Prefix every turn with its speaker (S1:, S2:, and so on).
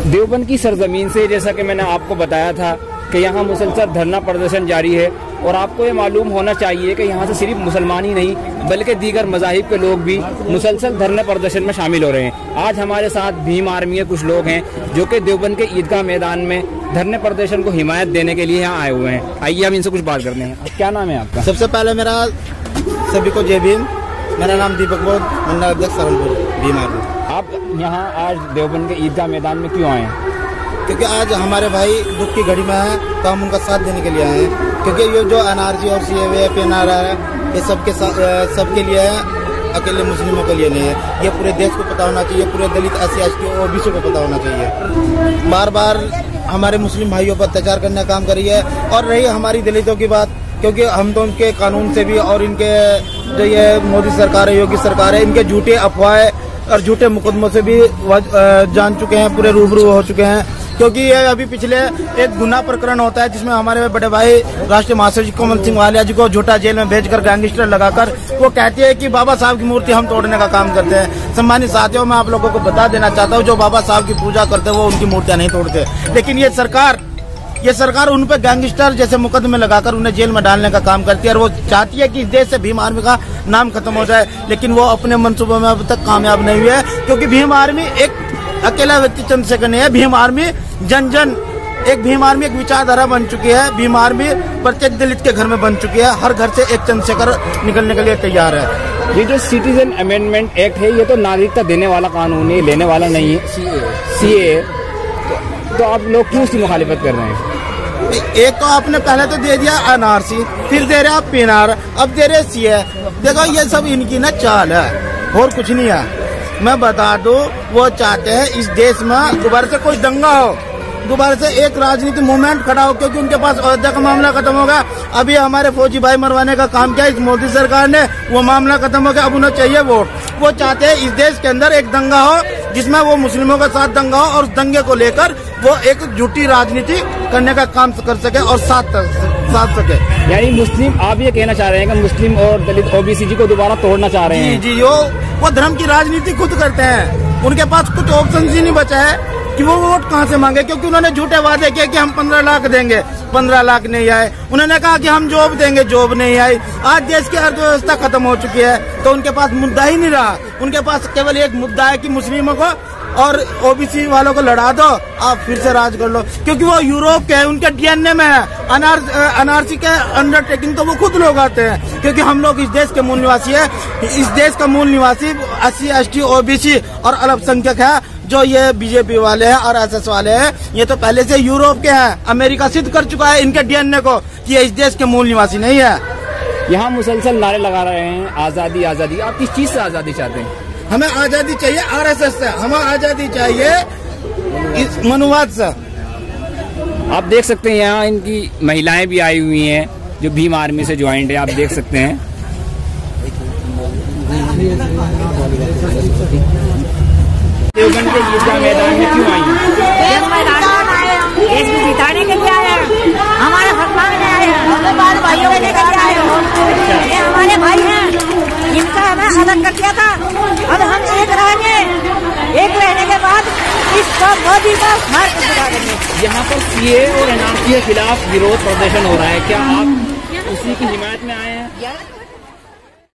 S1: देवबंद की सरजमीन से, जैसा कि मैंने आपको बताया था कि यहाँ मुसलसल धरना प्रदर्शन जारी है और आपको ये मालूम होना चाहिए कि यहाँ से सिर्फ मुसलमान ही नहीं बल्कि दीगर मज़ाहिब के लोग भी मुसलसल धरना प्रदर्शन में शामिल हो रहे हैं। आज हमारे साथ भीम आर्मी के कुछ लोग हैं जो कि देवबंद के ईदगाह मैदान में धरने प्रदर्शन को हिमायत देने के लिए यहाँ आए हुए हैं। आइए हम इनसे कुछ बात करते हैं। क्या नाम है आपका?
S2: सबसे पहले मेरा सभी को जय भीम। मेरा नाम दीपक बोध, मंडल अध्यक्ष सहारनपुर भीम आर्मी।
S1: आप यहाँ आज देवबंद के ईदगाह मैदान में क्यों आए हैं?
S2: क्योंकि आज हमारे भाई दुख की घड़ी में है तो हम उनका साथ देने के लिए आए हैं। क्योंकि ये जो एनआरसी और सीएए PNR है ये सबके लिए है, अकेले मुस्लिमों के लिए नहीं है। ये पूरे देश को पता होना चाहिए, पूरे दलित SC ST OBC को पता होना चाहिए। बार बार हमारे मुस्लिम भाइयों पर अत्याचार करने का काम करी है। और रही हमारी दलितों की बात, क्योंकि हम तो उनके कानून से भी और इनके जो ये मोदी सरकार है, योगी सरकार है, इनके झूठे अफवाहें और झूठे मुकदमों से भी जान चुके हैं, पूरे रूबरू हो चुके हैं। क्योंकि ये अभी पिछले एक गुना प्रकरण होता है जिसमें हमारे बड़े भाई राष्ट्रीय महासचिव कमल सिंह वालिया जी को झूठा जेल में भेजकर गैंगस्टर लगाकर वो कहती है कि बाबा साहब की मूर्ति हम तोड़ने का काम करते हैं। सम्मानित साथियों, मैं आप लोगों को बता देना चाहता हूँ, जो बाबा साहब की पूजा करते हैं वो उनकी मूर्तियां नहीं तोड़ते। लेकिन ये सरकार उन पे गैंगस्टर जैसे मुकदमे लगाकर उन्हें जेल में डालने का काम करती है और वो चाहती है कि इस देश से भीम आर्मी का नाम खत्म हो जाए। लेकिन वो अपने मंसूबों में अब तक कामयाब नहीं हुए, क्योंकि भीम आर्मी एक अकेला व्यक्ति चंद्रशेखर नहीं है। भीम आर्मी एक भीम आर्मी एक विचारधारा बन चुकी है। भीम आर्मी प्रत्येक दलित के घर में बन चुकी है। हर घर से एक चंद्रशेखर निकलने के लिए तैयार है।
S1: ये जो सिटीजन अमेंडमेंट एक्ट है ये तो नागरिकता देने वाला कानून है, लेने वाला नहीं है। CAA तो आप लोग क्यों इसकी मुखालिफत कर रहे हैं?
S2: एक तो आपने पहले तो दे दिया NRC, फिर दे रहे आप PNR, अब दे रहे CAA। देखो ये सब इनकी ना चाल है और कुछ नहीं है। मैं बता दूं, वो चाहते हैं इस देश में दोबारा से कोई दंगा हो, दोबारा से एक राजनीतिक मूवमेंट खड़ा हो, क्योंकि उनके पास अयोध्या का मामला खत्म होगा। अभी हमारे फौजी भाई मरवाने का काम किया इस मोदी सरकार ने, वो मामला खत्म हो गया। अब उन्हें चाहिए वोट। वो चाहते हैं इस देश के अंदर एक दंगा हो जिसमें वो मुस्लिमों के साथ दंगा हो और उस दंगे को लेकर वो एक झूठी राजनीति करने का काम कर सके और साथ सके।
S1: यानी मुस्लिम, आप ये कहना चाह रहे हैं कि मुस्लिम और दलित OBC जी को दोबारा तोड़ना चाह रहे हैं?
S2: जी, वो धर्म की राजनीति खुद करते हैं। उनके पास कुछ ऑप्शन ही नहीं बचा है कि वो वोट कहाँ से मांगे, क्योंकि उन्होंने झूठे वादे किए कि हम 15 लाख देंगे, 15 लाख नहीं आए। उन्होंने कहा कि हम जॉब देंगे, जॉब नहीं आई। आज देश की अर्थव्यवस्था खत्म हो चुकी है तो उनके पास मुद्दा ही नहीं रहा। उनके पास केवल एक मुद्दा है कि मुस्लिमों को और OBC वालों को लड़ा दो, आप फिर से राज कर लो। क्योंकि वो यूरोप के हैं, उनके DNA में है। NRC के अंडरटेकिंग तो वो खुद लोग आते हैं, क्योंकि हम लोग इस देश के मूल निवासी है। इस देश का मूल निवासी SC ST OBC और अल्पसंख्यक है। जो ये BJP वाले हैं और SS वाले हैं, ये तो पहले से यूरोप के हैं। अमेरिका सिद्ध कर चुका है इनके DNA को कि ये इस देश के मूल निवासी नहीं है।
S1: यहाँ मुसलसल नारे लगा रहे हैं आजादी आजादी। आप किस चीज से आजादी चाहते हैं?
S2: हमें आजादी चाहिए RSS से, हमें आजादी चाहिए इस मनुवाद से।
S1: आप देख सकते हैं यहाँ इनकी महिलाएं भी आई हुई हैं जो भीम आर्मी से ज्वाइंट है। आप देख सकते हैं देवबंद के ईदगाह मैदान में क्यों आई हैं?
S3: देश को जिताने के लिए आए हैं, हमारे हक मांगने आए हैं, हमारे भाइयों को लेकर के आए हैं। ये हमारे भाई हैं जिनका हमें अलग कर दिया था। अब हम एक रहेंगे, एक रहने के बाद इसका मोदी का मार कर दिखाएंगे।
S1: यहाँ पर CAA और NRC के खिलाफ विरोध प्रदर्शन हो रहा है, क्या आप उसी की हिमायत में आए?